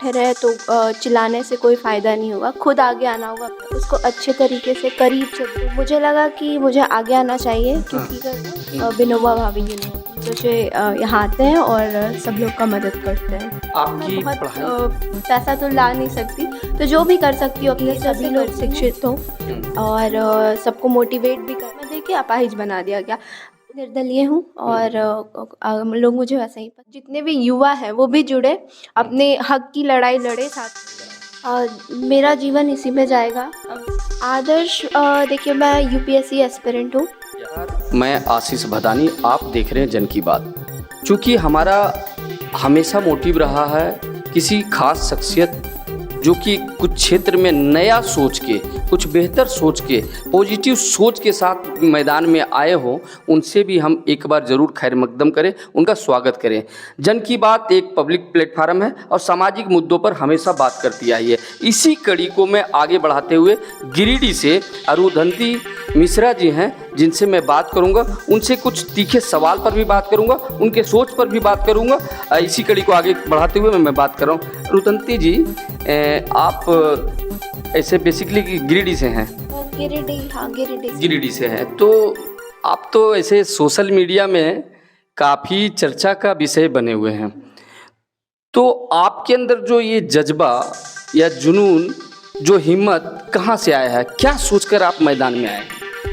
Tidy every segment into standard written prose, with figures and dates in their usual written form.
बैठे रहे तो चिल्लाने से कोई फ़ायदा नहीं होगा, खुद आगे आना होगा, उसको अच्छे तरीके से करीब से। तो मुझे लगा कि मुझे आगे आना चाहिए क्योंकि विनोबा भावे यूनिवर्सिटी यहाँ आते हैं और सब लोग का मदद करते हैं। आपकी मैं बहुत पढ़ाई पैसा तो ला नहीं सकती, तो जो भी कर सकती हूँ अपने सभी लोग शिक्षित हों और सबको मोटिवेट भी करना। देखिए अपाहिज बना दिया गया, निर्दलीय हूँ और लोग मुझे वैसा ही जितने भी युवा हैं वो भी जुड़े, अपने हक की लड़ाई लड़े साथ। मेरा जीवन इसी में जाएगा। आदर्श देखिए मैं यूपीएससी एस्पिरेंट हूँ। मैं आशीष भदानी, आप देख रहे हैं जन की बात। चूँकि हमारा हमेशा मोटिव रहा है किसी खास शख्सियत जो कि कुछ क्षेत्र में नया सोच के, कुछ बेहतर सोच के, पॉजिटिव सोच के साथ मैदान में आए हों, उनसे भी हम एक बार ज़रूर खैर मकदम करें, उनका स्वागत करें। जन की बात एक पब्लिक प्लेटफार्म है और सामाजिक मुद्दों पर हमेशा बात करती आई है। इसी कड़ी को मैं आगे बढ़ाते हुए गिरिडीह से अरुंधति मिश्रा जी हैं जिनसे मैं बात करूंगा, उनसे कुछ तीखे सवाल पर भी बात करूंगा, उनके सोच पर भी बात करूंगा। इसी कड़ी को आगे बढ़ाते हुए मैं बात कर रहा हूँ। अरुंधति जी, आप ऐसे बेसिकली गिरिडीह से हैं? गिरिडीह से हैं। तो आप तो ऐसे सोशल मीडिया में काफ़ी चर्चा का विषय बने हुए हैं, तो आपके अंदर जो ये जज्बा या जुनून, जो हिम्मत कहाँ से आया है? क्या सोचकर आप मैदान में आए?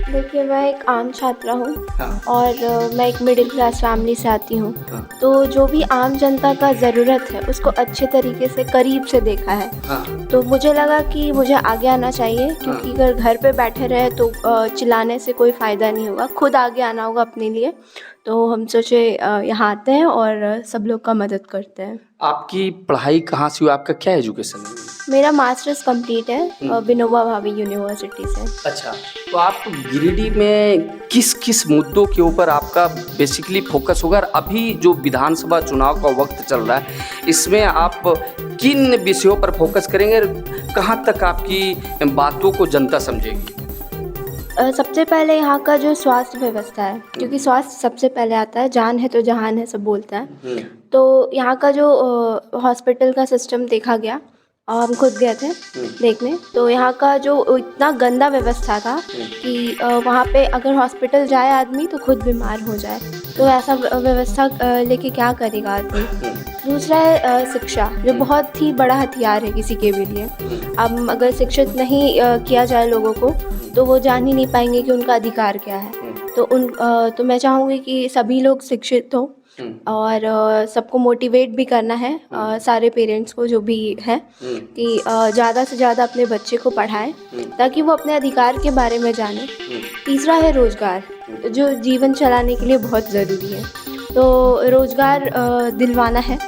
देखिए मैं एक आम छात्रा हूँ हाँ। और मैं एक मिडिल क्लास फैमिली से आती हूँ। हाँ। तो जो भी आम जनता का ज़रूरत है उसको अच्छे तरीके से करीब से देखा है। हाँ। तो मुझे लगा कि मुझे आगे आना चाहिए क्योंकि अगर घर पे बैठे रहे तो चिल्लाने से कोई फ़ायदा नहीं होगा, खुद आगे आना होगा अपने लिए। तो हम सोचे यहाँ आते हैं और सब लोग का मदद करते हैं। आपकी पढ़ाई कहाँ से हुई? आपका क्या एजुकेशन है? मेरा मास्टर्स कंप्लीट है विनोबा भावे यूनिवर्सिटी से। अच्छा, तो आप गिरिडीह में किस किस मुद्दों के ऊपर आपका बेसिकली फोकस होगा? अभी जो विधानसभा चुनाव का वक्त चल रहा है, इसमें आप किन विषयों पर फोकस करेंगे? कहाँ तक आपकी बातों को जनता समझेगी? सबसे पहले यहाँ का जो स्वास्थ्य व्यवस्था है, क्योंकि स्वास्थ्य सबसे पहले आता है, जान है तो जहान है सब बोलता है। तो यहाँ का जो हॉस्पिटल का सिस्टम देखा गया, हम खुद गए थे देखने, तो यहाँ का जो इतना गंदा व्यवस्था था कि वहाँ पे अगर हॉस्पिटल जाए आदमी तो खुद बीमार हो जाए। तो ऐसा व्यवस्था लेके क्या करेगा आदमी। दूसरा है शिक्षा, जो बहुत ही बड़ा हथियार है किसी के भी लिए। अब अगर शिक्षित नहीं किया जाए लोगों को तो वो जान ही नहीं पाएंगे कि उनका अधिकार क्या है। तो मैं चाहूँगी कि सभी लोग शिक्षित हों और सबको मोटिवेट भी करना है, सारे पेरेंट्स को जो भी है कि ज़्यादा से ज़्यादा अपने बच्चे को पढ़ाएं ताकि वो अपने अधिकार के बारे में जाने। तीसरा है रोज़गार, जो जीवन चलाने के लिए बहुत ज़रूरी है। तो रोज़गार दिलवाना है,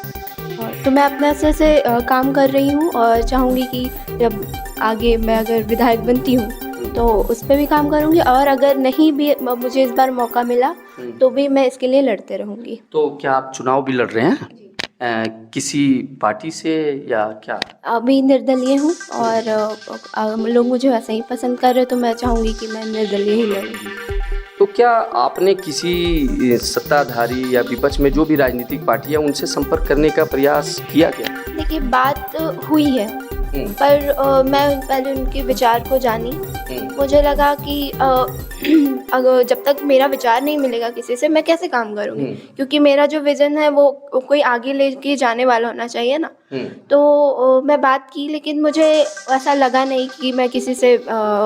तो मैं अपने असर से काम कर रही हूँ और चाहूँगी कि जब आगे मैं अगर विधायक बनती हूँ तो उस पर भी काम करूँगी, और अगर नहीं भी मुझे इस बार मौका मिला तो भी मैं इसके लिए लड़ते रहूँगी। तो क्या आप चुनाव भी लड़ रहे हैं? किसी पार्टी से या क्या? अभी निर्दलीय हूँ और लोग मुझे वैसे ही पसंद कर रहे, तो मैं चाहूँगी कि मैं निर्दलीय ही लड़ूँ। तो क्या आपने किसी सत्ताधारी या विपक्ष में जो भी राजनीतिक पार्टी है उनसे संपर्क करने का प्रयास किया क्या? देखिए बात हुई है, पर मैं पहले उनके विचार को जानी। मुझे लगा कि अगर जब तक मेरा विचार नहीं मिलेगा किसी से, मैं कैसे काम करूँगी, क्योंकि मेरा जो विज़न है वो कोई आगे लेके जाने वाला होना चाहिए ना। तो मैं बात की, लेकिन मुझे ऐसा लगा नहीं कि मैं किसी से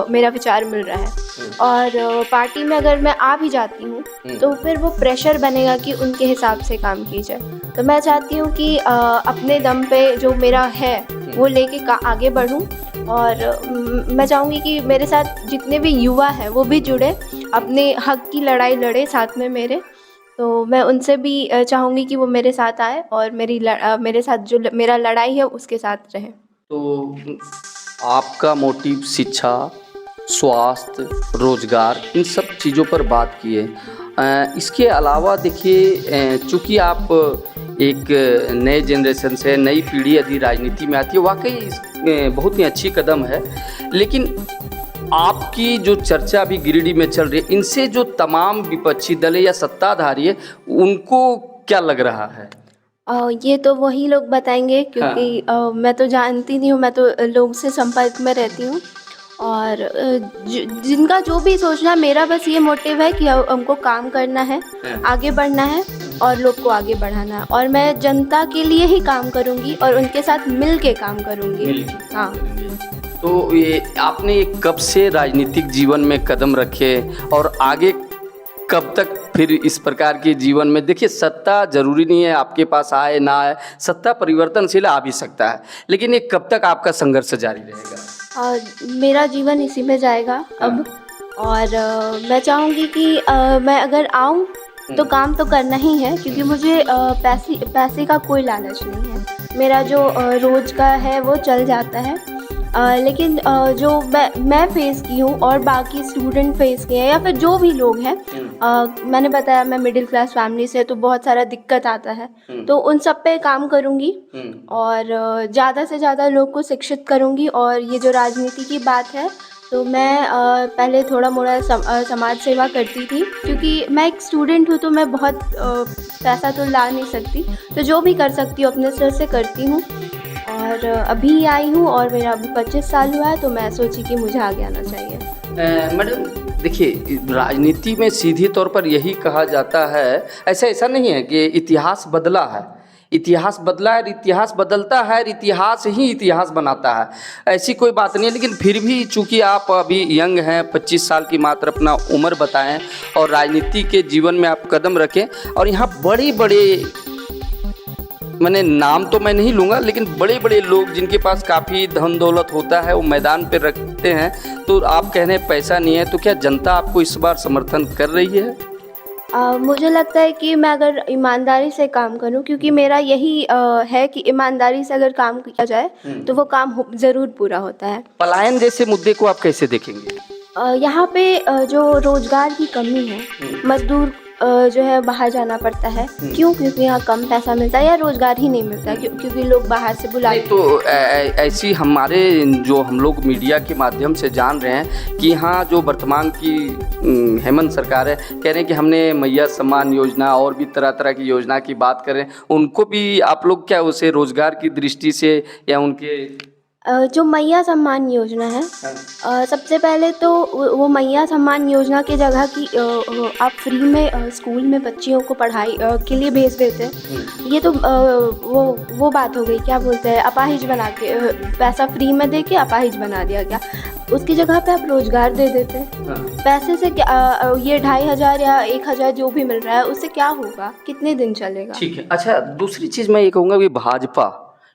मेरा विचार मिल रहा है। और पार्टी में अगर मैं आ भी जाती हूँ तो फिर वो प्रेशर बनेगा कि उनके हिसाब से काम की जाए। तो मैं चाहती हूँ कि अपने दम पे जो मेरा है वो लेके आगे बढ़ूँ, और मैं चाहूँगी कि मेरे साथ जितने भी युवा हैं वो भी जुड़े, अपने हक की लड़ाई लड़े साथ में मेरे। तो मैं उनसे भी चाहूँगी कि वो मेरे साथ आए और मेरे साथ जो मेरा लड़ाई है उसके साथ रहे। तो आपका मोटिव शिक्षा, स्वास्थ्य, रोजगार, इन सब चीज़ों पर बात की है। इसके अलावा देखिए, चूँकि आप एक नए जनरेशन से, नई पीढ़ी यदि राजनीति में आती है, वाकई बहुत ही अच्छी कदम है। लेकिन आपकी जो चर्चा अभी गिरिडीह में चल रही है, इनसे जो तमाम विपक्षी दल या सत्ताधारी है, उनको क्या लग रहा है? ये तो वही लोग बताएंगे क्योंकि मैं तो जानती नहीं हूँ, मैं तो लोग से संपर्क में रहती हूँ। और जिनका जो भी सोचना है, मेरा बस ये मोटिव है कि हमको काम करना है, आगे बढ़ना है और लोग को आगे बढ़ाना है, और मैं जनता के लिए ही काम करूँगी और उनके साथ मिल के काम करूँगी। हाँ। तो ये आपने कब से राजनीतिक जीवन में कदम रखे और आगे कब तक फिर इस प्रकार के जीवन में? देखिए, सत्ता जरूरी नहीं है आपके पास आए ना आए, सत्ता परिवर्तनशील आ भी सकता है, लेकिन ये कब तक आपका संघर्ष जारी रहेगा? मेरा जीवन इसी में जाएगा अब। और मैं चाहूँगी कि मैं अगर आऊँ तो काम तो करना ही है, क्योंकि मुझे पैसे का कोई लालच नहीं है। मेरा जो रोज़ का है वो चल जाता है, लेकिन जो मैं फेस की हूँ और बाकी स्टूडेंट फेस किए हैं या फिर जो भी लोग हैं, मैंने बताया मैं मिडिल क्लास फैमिली से, तो बहुत सारा दिक्कत आता है, तो उन सब पे काम करूँगी और ज़्यादा से ज़्यादा लोग को शिक्षित करूँगी। और ये जो राजनीति की बात है, तो मैं पहले थोड़ा मोड़ा समाज सेवा करती थी, क्योंकि मैं एक स्टूडेंट हूँ, तो मैं बहुत पैसा तो ला नहीं सकती, तो जो भी कर सकती हूँ अपने स्तर से करती हूँ। और अभी आई हूँ और मेरा अभी 25 साल हुआ है, तो मैं सोची कि मुझे आगे आना चाहिए। मैडम देखिए, राजनीति में सीधे तौर पर यही कहा जाता है, ऐसा नहीं है कि इतिहास बदला है, इतिहास बदला है, इतिहास बदलता है, इतिहास ही इतिहास बनाता है, ऐसी कोई बात नहीं है। लेकिन फिर भी चूंकि आप अभी यंग हैं, 25 साल की मात्र अपना उम्र बताएं और राजनीति के जीवन में आप कदम रखें, और यहाँ बड़े बड़े, मैंने नाम तो मैं नहीं लूँगा, लेकिन बड़े बड़े लोग जिनके पास काफ़ी धन दौलत होता है वो मैदान पे रखते हैं, तो आप कह रहे हैं पैसा नहीं है, तो क्या जनता आपको इस बार समर्थन कर रही है? मुझे लगता है कि मैं अगर ईमानदारी से काम करूं, क्योंकि मेरा यही है कि ईमानदारी से अगर काम किया जाए तो वो काम ज़रूर पूरा होता है। पलायन जैसे मुद्दे को आप कैसे देखेंगे? यहाँ पे जो रोज़गार की कमी है, मजदूर जो है बाहर जाना पड़ता है। क्यों? क्योंकि यहाँ कम पैसा मिलता है या रोज़गार ही नहीं मिलता, क्योंकि लोग बाहर से बुलाते हैं। तो ऐसी हमारे जो हम लोग मीडिया के माध्यम से जान रहे हैं कि यहाँ जो वर्तमान की हेमंत सरकार है, कह रहे हैं कि हमने मैया सम्मान योजना और भी तरह तरह की योजना की बात करें, उनको भी आप लोग क्या उसे रोज़गार की दृष्टि से या उनके जो मैया सम्मान योजना है, सबसे पहले तो वो मैया सम्मान योजना की जगह की आप फ्री में स्कूल में बच्चियों को पढ़ाई के लिए भेज देते हैं। ये तो वो बात हो गई, क्या बोलते हैं, अपाहिज बना के पैसा फ्री में दे के अपाहिज बना दिया गया। उसकी जगह पे आप रोज़गार दे देते हैं। पैसे से क्या, ये 2500 या 1000 जो भी मिल रहा है उससे क्या होगा, कितने दिन चलेगा? ठीक है। अच्छा, दूसरी चीज़ मैं ये कहूँगा कि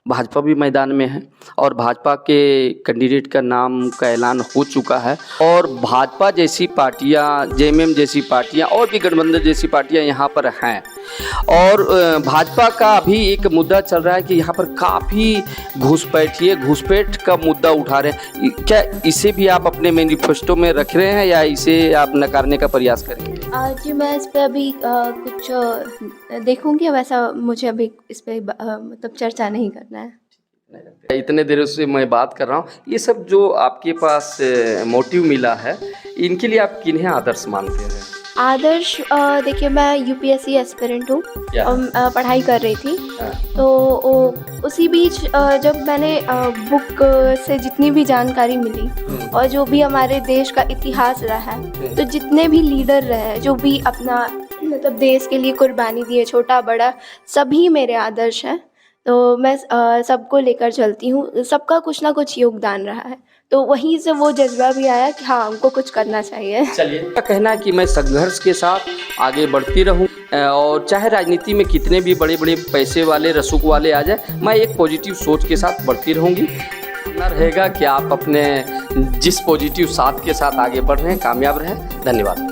भाजपा भी मैदान में है और भाजपा के कैंडिडेट का नाम का ऐलान हो चुका है, और भाजपा जैसी पार्टियां, जेएमएम जैसी पार्टियां और भी गठबंधन जैसी पार्टियां यहाँ पर हैं। और भाजपा का अभी एक मुद्दा चल रहा है कि यहाँ पर काफ़ी घुसपैठ का मुद्दा उठा रहे हैं। क्या इसे भी आप अपने मैनिफेस्टो में रख रहे हैं या इसे आप नकारने का प्रयास करेंगे? जी, मैं इस पे अभी कुछ देखूंगी, वैसा मुझे अभी इस पे मतलब चर्चा नहीं करना है। इतने देर से मैं बात कर रहा हूँ, ये सब जो आपके पास मोटिव मिला है, इनके लिए आप किन्हें आदर्श मानते हैं? आदर्श, देखिए मैं यूपीएससी एस्पिरेंट हूँ, पढ़ाई कर रही थी, तो उसी बीच जब मैंने बुक से जितनी भी जानकारी मिली और जो भी हमारे देश का इतिहास रहा है, तो जितने भी लीडर रहे, जो भी अपना मतलब देश के लिए कुर्बानी दिए, छोटा बड़ा सभी मेरे आदर्श हैं। तो मैं सबको लेकर चलती हूँ, सबका कुछ ना कुछ योगदान रहा है, तो वहीं से वो जज्बा भी आया कि हाँ, हमको कुछ करना चाहिए। चलिए, क्या कहना है कि मैं संघर्ष के साथ आगे बढ़ती रहूं, और चाहे राजनीति में कितने भी बड़े बड़े पैसे वाले रसूख वाले आ जाए, मैं एक पॉजिटिव सोच के साथ बढ़ती रहूंगी। ना रहेगा कि आप अपने जिस पॉजिटिव साथ के साथ आगे बढ़ रहे हैं, कामयाब रहें। धन्यवाद।